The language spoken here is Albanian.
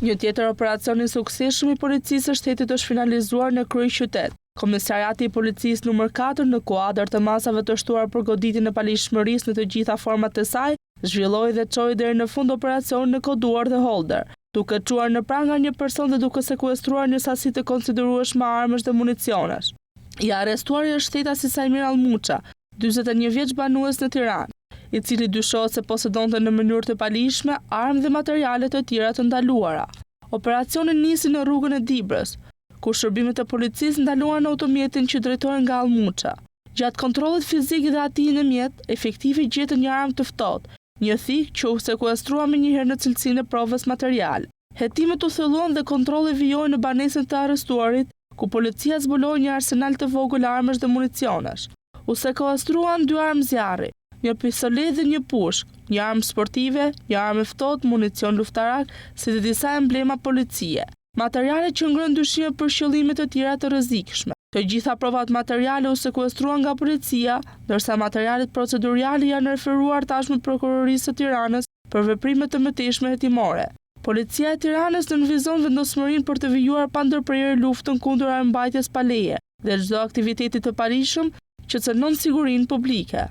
Një tjetër operacion i suksesshëm i policisë së shtetit është finalizuar në kryeqytet. Komisariati i policisë numër 4 në kuadër të masave të shtuar për goditjen e palishmërisë në të gjitha format e saj, zhvilloi dhe çoi deri në fund operacion në koduar dhe holder, duke çuar në pranga një person dhe duke sekuestruar një sasi të konsiderueshme armësh dhe municionesh. I arrestuar është shtetasi Sajmir Almuça, 41 vjeç banues në Tiranë, i cili dyshohet se posedonte në mënyrë të palishme armë dhe materiale të tjera të ndaluara. Operacioni nisi në rrugën e Dibrës, ku shërbimet e policisë ndaluan automjetin që drejtohej nga Almuça. Gjatë kontrollit fizik dhe atij në mjet, efektivi gjetën një armë të ftohtë, një thik që u sekuestrua menjëherë në cilësinë e provës material. Hetimet u thelluan dhe kontrolli vijoi në banesën të arrestuarit, ku policia zbuloi një arsenal të vogël armësh dhe municionesh. U sekuestruan 2 armë zjarri, një pistolet dhe një pushk, një armë sportive, një armë ftohtë, municion luftarak, si dhe disa emblema policie. Materiale që ngrën dyshime për qëllime të tjera të rrezikshme. Të gjitha provat materiale u sekuestruan nga policia, ndërsa materialet procedurale janë referuar tashmë prokurorisë së Tiranës për veprime të mëtejshme hetimore. Policia e Tiranës nënvizon vendosmërinë për të vijuar pa ndërprerje luftën kundër armëmbajtjes pa leje dhe çdo aktiviteti të palishëm që cënon sigurinë publike.